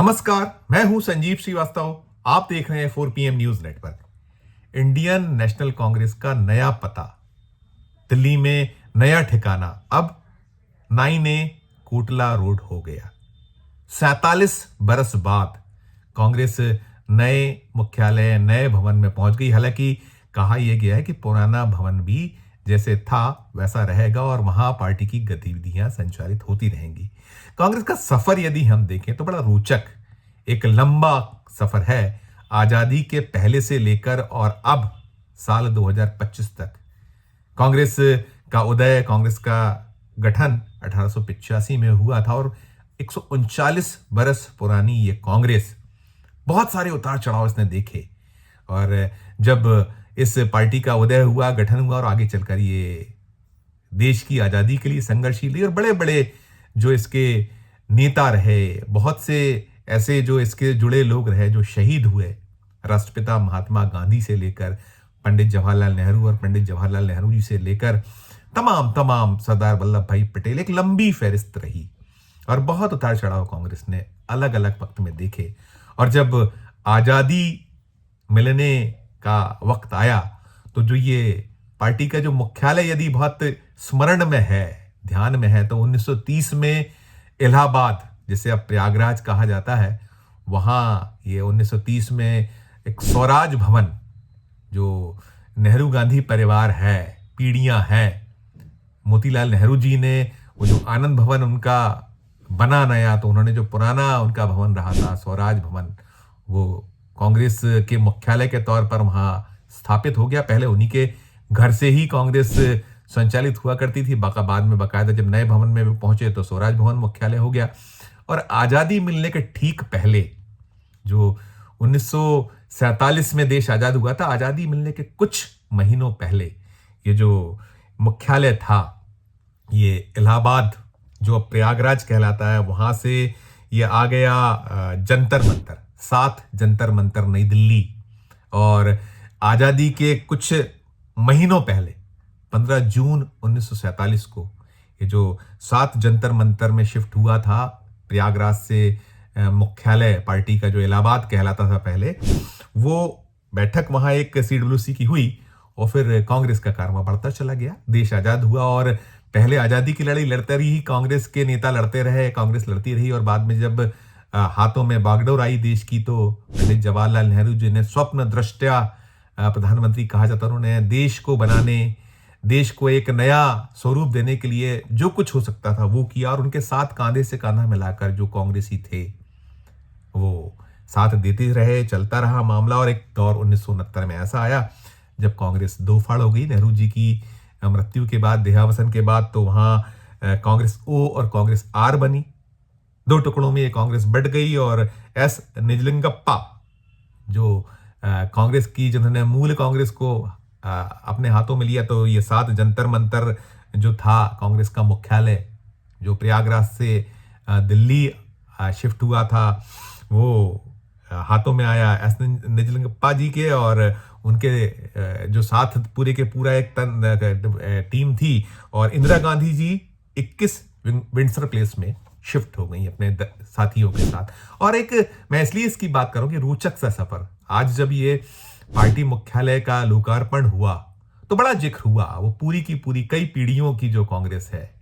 नमस्कार, मैं हूं संजीव श्रीवास्तव। आप देख रहे हैं 4 PM news network. Indian national Congress का नया पता, दिल्ली में नया ठिकाना अब 9A कोटला रोड हो गया। 47 बरस बाद कांग्रेस नए मुख्यालय, नए भवन में पहुंच गई। हालांकि कहा यह गया है कि पुराना भवन भी जैसे था वैसा रहेगा और वहां पार्टी की गतिविधियां संचालित होती रहेंगी। कांग्रेस का सफर यदि हम देखें तो बड़ा रोचक, एक लंबा सफर है। आजादी के पहले से लेकर और अब साल 2025 तक कांग्रेस का उदय, कांग्रेस का गठन 1885 में हुआ था और 139 बरस पुरानी ये कांग्रेस, बहुत सारे उतार चढ़ाव इसने देखे। और जब इस पार्टी का उदय हुआ, गठन हुआ और आगे चलकर ये देश की आजादी के लिए संघर्षशील रही और बड़े बड़े जो इसके नेता रहे, बहुत से ऐसे जो इसके जुड़े लोग रहे जो शहीद हुए, राष्ट्रपिता महात्मा गांधी से लेकर पंडित जवाहरलाल नेहरू और पंडित जवाहरलाल नेहरू जी से लेकर तमाम सरदार वल्लभ भाई पटेल, एक लंबी फहरिस्त रही और बहुत उतार चढ़ाव कांग्रेस ने अलग अलग वक्त में देखे। और जब आजादी मिलने का वक्त आया तो जो ये पार्टी का जो मुख्यालय यदि बहुत स्मरण में है, ध्यान में है, तो 1930 में इलाहाबाद, जिसे अब प्रयागराज कहा जाता है, वहां ये 1930 में एक स्वराज भवन, जो नेहरू गांधी परिवार है, पीढ़ियां हैं, मोतीलाल नेहरू जी ने वो जो आनंद भवन उनका बना नया, तो उन्होंने जो पुराना उनका भवन रहा था स्वराज भवन, वो कांग्रेस के मुख्यालय के तौर पर वहां स्थापित हो गया। पहले उन्हीं के घर से ही कांग्रेस संचालित हुआ करती थी, बाद में बकायदा जब नए भवन में भी पहुंचे तो स्वराज भवन मुख्यालय हो गया। और आजादी मिलने के ठीक पहले, जो 1947 में देश आजाद हुआ था, आजादी मिलने के कुछ महीनों पहले ये जो मुख्यालय था, ये इलाहाबाद जो प्रयागराज कहलाता है, वहां से ये आ गया जंतर मंतर, 7 जंतर मंतर नई दिल्ली। और आजादी के कुछ महीनों पहले 15 जून 1947 को ये जो 7 जंतर मंतर में शिफ्ट हुआ था प्रयागराज से, मुख्यालय पार्टी का जो इलाहाबाद कहलाता था पहले, वो बैठक वहां एक CWC की हुई और फिर कांग्रेस का कारवां बढ़ता चला गया। देश आजाद हुआ और पहले आजादी की लड़ाई लड़ते रही, कांग्रेस के नेता लड़ते रहे, कांग्रेस लड़ती रही। और बाद में जब हाथों में बागडोर आई देश की, तो पंडित जवाहरलाल नेहरू जी ने स्वप्न दृष्टया, प्रधानमंत्री कहा जाता, उन्होंने देश को बनाने, देश को एक नया स्वरूप देने के लिए जो कुछ हो सकता था वो किया। और उनके साथ कांधे से कांधा मिलाकर जो कांग्रेसी थे वो साथ देते रहे, चलता रहा मामला। और एक दौर 1969 में ऐसा आया जब कांग्रेस दो फाड़ हो गई। नेहरू जी की मृत्यु के बाद, देहावसन के बाद, तो वहां कांग्रेस O और कांग्रेस R बनी। 2 टुकड़ों में ये कांग्रेस बढ़ गई और S निजलिंगप्पा, जो कांग्रेस की, जिन्होंने मूल कांग्रेस को अपने हाथों में लिया, तो ये 7 जंतर मंतर जो था कांग्रेस का मुख्यालय, जो प्रयागराज से दिल्ली शिफ्ट हुआ था, वो हाथों में आया S निजलिंगप्पा जी के। और उनके जो साथ पूरे के पूरा एक टीम थी। और इंदिरा गांधी जी 21 विंडसर प्लेस में शिफ्ट हो गई अपने साथियों के साथ। और एक, मैं इसलिए इसकी बात करूं कि रोचक सा सफर, आज जब ये पार्टी मुख्यालय का लोकार्पण हुआ तो बड़ा जिक्र हुआ वो पूरी की पूरी कई पीढ़ियों की जो कांग्रेस है,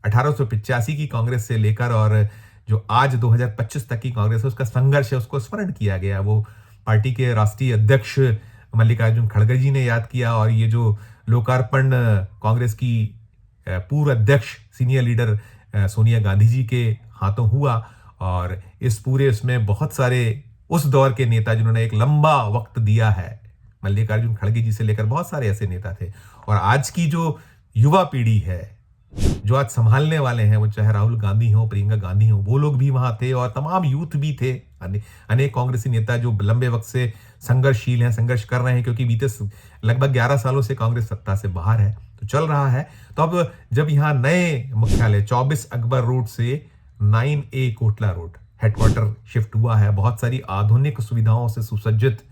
1885 की कांग्रेस से लेकर और जो आज 2025 तक की कांग्रेस है, उसका संघर्ष है, उसको स्मरण किया गया। वो पार्टी के राष्ट्रीय अध्यक्ष मल्लिकार्जुन खड़गे जी ने याद किया। और ये जो लोकार्पण कांग्रेस की पूर्व अध्यक्ष, सीनियर लीडर सोनिया गांधी जी के हाथों हुआ। और इस पूरे उसमें बहुत सारे उस दौर के नेता जिन्होंने एक लंबा वक्त दिया है, मल्लिकार्जुन खड़गे जी से लेकर बहुत सारे ऐसे नेता थे। और आज की जो युवा पीढ़ी है, जो आज संभालने वाले हैं, वो चाहे राहुल गांधी हो, प्रियंका गांधी हो, वो लोग भी वहां थे और तमाम यूथ भी थे। अनेक कांग्रेसी नेता जो लंबे वक्त से संघर्षशील हैं, संघर्ष कर रहे हैं, क्योंकि बीते लगभग 11 सालों से कांग्रेस सत्ता से बाहर है, तो चल रहा है। तो अब जब यहाँ नए मुख्यालय 24 अकबर रोड से 9A Kotla road headquarter shift हुआ है, बहुत सारी आधुनिक सुविधाओं से सुसज्जित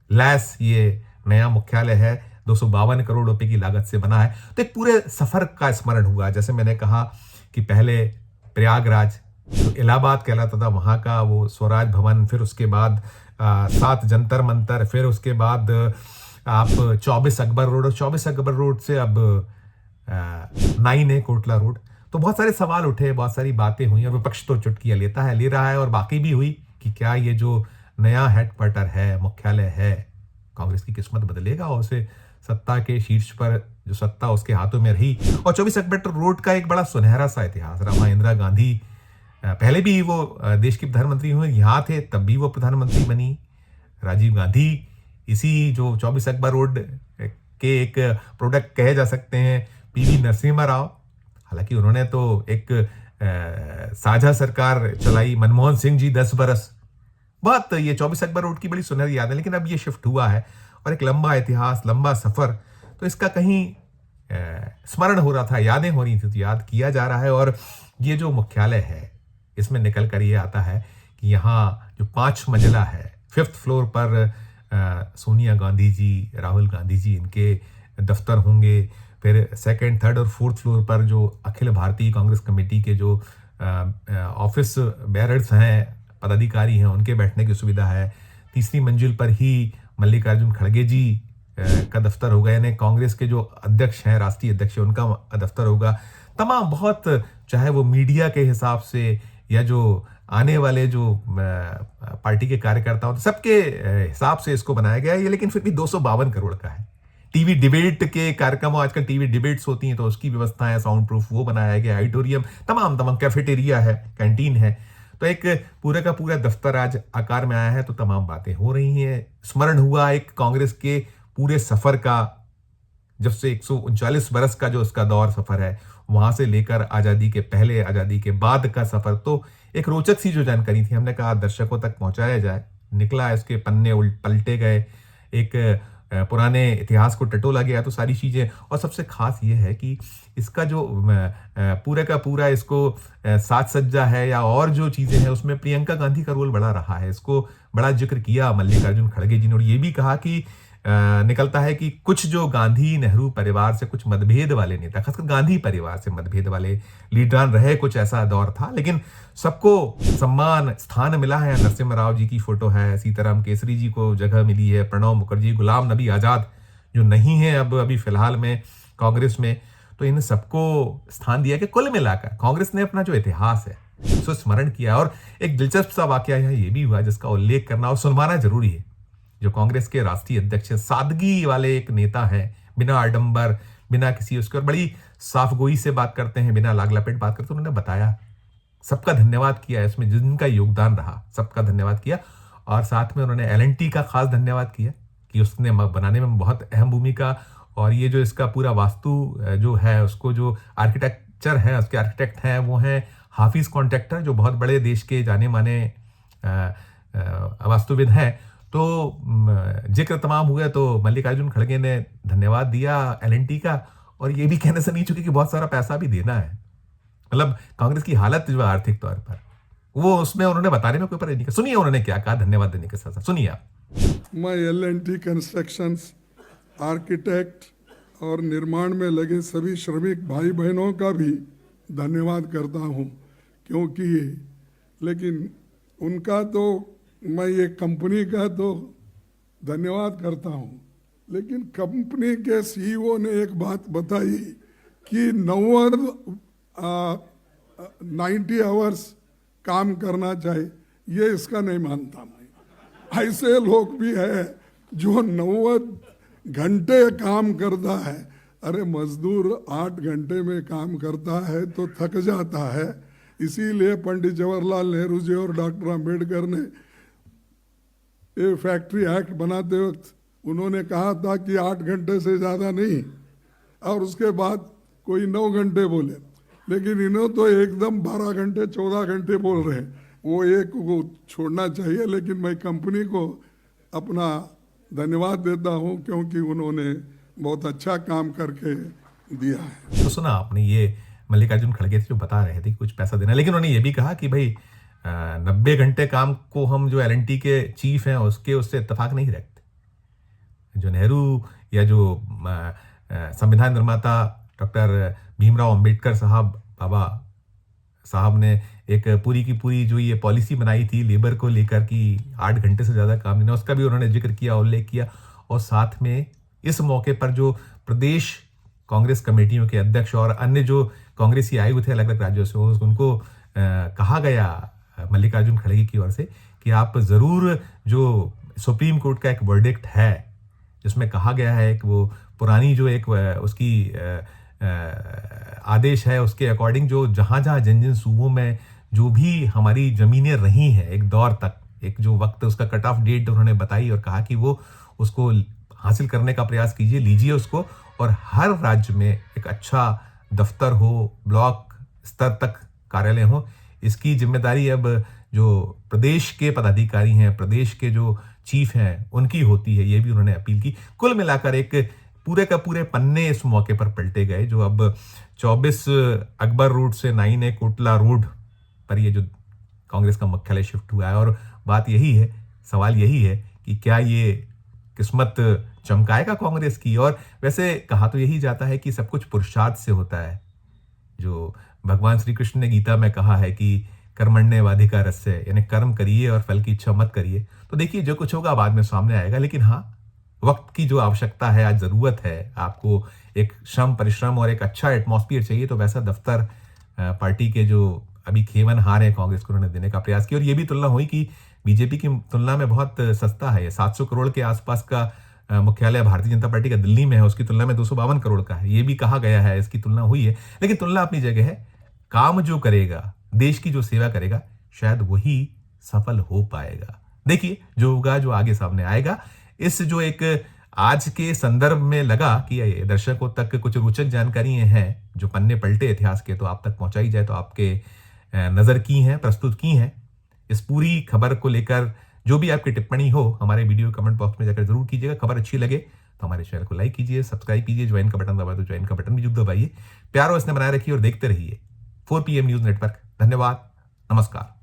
लैस ये नया मुख्यालय है, 252 करोड़ रुपए की लागत से बना है। तो एक पूरे सफर का स्मरण हुआ। जैसे मैंने कहा कि पहले प्रयागराज, जो इलाहाबाद कहलाता था वहाँ का वो स्वराज भवन, फिर उसके बाद 7 जंतर मंतर, फिर उसके बाद आप 24 अकबर रोड, और 24 अकबर रोड से अब 9 है कोटला रोड। तो बहुत सारे सवाल उठे, बहुत सारी बातें हुई, और विपक्ष तो चुटकियां लेता है, ले रहा है, और बाकी भी हुई कि क्या ये जो नया हेडक्वार्टर है, मुख्यालय है, कांग्रेस की किस्मत बदलेगा, और उसे सत्ता के शीर्ष पर जो सत्ता उसके हाथों में रही। और 24 अकबर रोड का एक बड़ा सुनहरा सा इतिहास रहा। इंदिरा गांधी पहले भी वो देश की प्रधानमंत्री हुए, यहाँ थे तब भी वो प्रधानमंत्री बनी। राजीव गांधी इसी जो 24 अकबर रोड के एक प्रोडक्ट कहे जा सकते हैं। पीवी नरसिम्हा राव, हालांकि उन्होंने तो एक साझा सरकार चलाई। मनमोहन सिंह जी 10 बरस, बहुत ये 24 अकबर रोड की बड़ी सुनहरी याद है। लेकिन अब ये शिफ्ट हुआ है, और एक लंबा इतिहास, लंबा सफर, तो इसका कहीं स्मरण हो रहा था, यादें हो रही थी, तो याद किया जा रहा है। और ये जो मुख्यालय है, इसमें निकल कर ये आता है कि यहाँ जो 5 मंजिला है, 5th फ्लोर पर सोनिया गांधी जी, राहुल गांधी जी, इनके दफ्तर होंगे। फिर 2nd, 3rd और 4th फ्लोर पर जो अखिल भारतीय कांग्रेस कमेटी के जो ऑफिस बेयरर्स हैं, पदाधिकारी हैं, उनके बैठने की सुविधा है। तीसरी मंजिल पर ही मल्लिकार्जुन खड़गे जी का दफ्तर होगा, यानी कांग्रेस के जो अध्यक्ष हैं, राष्ट्रीय अध्यक्ष हैं, उनका दफ्तर होगा। तमाम बहुत, चाहे वो मीडिया के हिसाब से या जो आने वाले जो पार्टी के कार्यकर्ताओं, सबके हिसाब से इसको बनाया गया है ये। लेकिन फिर भी 252 करोड़ का है। टीवी डिबेट के कार्यक्रमों, आजकल टीवी डिबेट्स होती हैं, तो उसकी व्यवस्था है, साउंड प्रूफ वो बनाया गया, ऑडिटोरियम, तमाम तमाम, कैफेटेरिया है, कैंटीन है। तो एक पूरे का पूरा दफ्तर आज आकार में आया है। तो तमाम बातें हो रही हैं, स्मरण हुआ एक कांग्रेस के पूरे सफर का, जब से 139 बरस का जो उसका दौर सफर है, वहां से लेकर आजादी के पहले, आजादी के बाद का सफर। तो एक रोचक सी जो जानकारी थी, हमने कहा दर्शकों तक पहुंचाया जाए। निकला, इसके पन्ने पलटे गए, एक पुराने इतिहास को टटोला गया, तो सारी चीजें। और सबसे खास ये है कि इसका जो पूरे का पूरा इसको साज सज्जा है या और जो चीजें हैं, उसमें प्रियंका गांधी का रोल बड़ा रहा है। इसको बड़ा जिक्र किया मल्लिकार्जुन खड़गे जी ने, और ये भी कहा कि निकलता है कि कुछ जो गांधी नेहरू परिवार से कुछ मतभेद वाले नेता, खासकर गांधी परिवार से मतभेद वाले लीडरान रहे, कुछ ऐसा दौर था। लेकिन सबको सम्मान, स्थान मिला है। नरसिम्हा राव जी की फोटो है, सीताराम केसरी जी को जगह मिली है, प्रणब मुखर्जी, गुलाम नबी आजाद जो नहीं है अब अभी फिलहाल में कांग्रेस में, तो इन सबको स्थान दिया कि कुल मिलाकर कांग्रेस ने अपना जो इतिहास है उसको स्मरण किया। और एक दिलचस्प सा वाकया यहाँ ये भी हुआ, जिसका उल्लेख करना और सुनवाना जरूरी है। जो कांग्रेस के राष्ट्रीय अध्यक्ष, सादगी वाले एक नेता हैं, बिना आडंबर, बिना किसी उसके, और बड़ी साफगोई से बात करते हैं, बिना लाग लपेट बात करते। उन्होंने बताया, सबका धन्यवाद किया, इसमें जिनका योगदान रहा सबका धन्यवाद किया। और साथ में उन्होंने एलएनटी का खास धन्यवाद किया कि उसने बनाने में बहुत अहम भूमिका, और ये जो इसका पूरा वास्तु जो है, उसको जो आर्किटेक्चर है, उसके आर्किटेक्ट हैं वो हैं हाफिज कॉन्ट्रैक्टर, जो बहुत बड़े देश के जाने माने वास्तुविद हैं। तो जिक्र तमाम हुआ, तो मल्लिकार्जुन खड़गे ने धन्यवाद दिया एलएनटी का, और ये भी कहने से नहीं चुके कि बहुत सारा पैसा भी देना है। मतलब कांग्रेस की हालत जो आर्थिक तौर पर, वो उसमें उन्होंने बताने में कोई पर नहीं। सुनिए उन्होंने क्या कहा धन्यवाद देने के साथ साथ, सुनिए आप। मैं एल&टी कंस्ट्रक्शंस, आर्किटेक्ट और निर्माण में लगे सभी श्रमिक भाई बहनों का भी धन्यवाद करता हूँ, क्योंकि लेकिन उनका तो मैं ये कंपनी का तो धन्यवाद करता हूँ, लेकिन कंपनी के सीईओ ने एक बात बताई कि 90 आवर्स काम करना चाहिए, ये इसका नहीं मानता मैं। ऐसे लोग भी है जो 90 घंटे काम करता है। अरे मजदूर 8 घंटे में काम करता है तो थक जाता है। इसीलिए पंडित जवाहरलाल नेहरू जी और डॉक्टर अंबेडकर ने ये फैक्ट्री एक्ट बनाते वक्त उन्होंने कहा था कि 8 घंटे से ज़्यादा नहीं, और उसके बाद कोई 9 घंटे बोले। लेकिन इन्होंने तो एकदम 12 घंटे 14 घंटे बोल रहे हैं। वो एक को छोड़ना चाहिए। लेकिन मैं कंपनी को अपना धन्यवाद देता हूँ, क्योंकि उन्होंने बहुत अच्छा काम करके दिया है। तो सुना आपने, ये मल्लिकार्जुन खड़गे जो बता रहे थे कि कुछ पैसा देना, लेकिन उन्होंने ये भी कहा कि भाई 90 घंटे काम को हम जो एलएनटी के चीफ हैं उससे इत्तेफाक नहीं रखते। जो नेहरू या जो संविधान निर्माता डॉक्टर भीमराव अंबेडकर साहब, बाबा साहब ने एक पूरी की पूरी जो ये पॉलिसी बनाई थी लेबर को लेकर कि 8 घंटे से ज़्यादा काम लेना, उसका भी उन्होंने जिक्र किया, उल्लेख किया। और साथ में इस मौके पर जो प्रदेश कांग्रेस कमेटियों के अध्यक्ष और अन्य जो कांग्रेसी आए हुए थे अलग अलग राज्यों से, उनको कहा गया मल्लिकार्जुन खड़गे की ओर से कि आप ज़रूर जो सुप्रीम कोर्ट का एक वर्डिक्ट है जिसमें कहा गया है कि वो पुरानी जो एक उसकी आदेश है उसके अकॉर्डिंग जो जहाँ जहाँ जिन जिन सूबों में जो भी हमारी ज़मीनें रही हैं एक दौर तक, एक जो वक्त उसका कट ऑफ डेट उन्होंने बताई और कहा कि वो उसको हासिल करने का प्रयास कीजिए, लीजिए उसको, और हर राज्य में एक अच्छा दफ्तर हो, ब्लॉक स्तर तक कार्यालय हो। इसकी जिम्मेदारी अब जो प्रदेश के पदाधिकारी हैं, प्रदेश के जो चीफ हैं, उनकी होती है, ये भी उन्होंने अपील की। कुल मिलाकर एक पूरे का पूरे पन्ने इस मौके पर पलटे गए। जो अब 24 अकबर रोड से 9A कोटला रोड पर ये जो कांग्रेस का मुख्यालय शिफ्ट हुआ है, और बात यही है, सवाल यही है कि क्या ये किस्मत चमकाएगा कांग्रेस की। और वैसे कहा तो यही जाता है कि सब कुछ पुरुषार्थ से होता है। जो भगवान श्री कृष्ण ने गीता में कहा है कि कर्मण्येवाधिकारस्य, यानी कर्म करिए और फल की इच्छा मत करिए। तो देखिए जो कुछ होगा बाद में सामने आएगा, लेकिन हाँ, वक्त की जो आवश्यकता है, आज जरूरत है, आपको एक श्रम परिश्रम और एक अच्छा एटमॉस्फेयर चाहिए, तो वैसा दफ्तर पार्टी के जो अभी खेमन हार है कांग्रेस को, उन्होंने देने का प्रयास किया। और ये भी तुलना हुई कि बीजेपी की तुलना में बहुत सस्ता है। 700 करोड़ के आसपास का मुख्यालय भारतीय जनता पार्टी का दिल्ली में है, उसकी तुलना में 252 करोड़ का है, ये भी कहा गया है, इसकी तुलना हुई है। लेकिन तुलना अपनी जगह है। काम जो करेगा, देश की जो सेवा करेगा, शायद वही सफल हो पाएगा। देखिए जो होगा, जो आगे सामने आएगा। इस जो एक आज के संदर्भ में लगा कि दर्शकों तक कुछ रोचक जानकारियां हैं जो पन्ने पलटे इतिहास के, तो आप तक पहुंचाई जाए, तो आपके नजर की हैं, प्रस्तुत की हैं। इस पूरी खबर को लेकर जो भी आपकी टिप्पणी हो, हमारे वीडियो कमेंट बॉक्स में जाकर जरूर कीजिएगा। खबर अच्छी लगे तो हमारे चैनल को लाइक कीजिए, सब्सक्राइब कीजिए, ज्वाइन का बटन दबाए तो ज्वाइन का बटन भी जरूर दबाइए। प्यार और स्नेह बनाए रखिए और देखते रहिए 4PM न्यूज नेटवर्क। धन्यवाद, नमस्कार।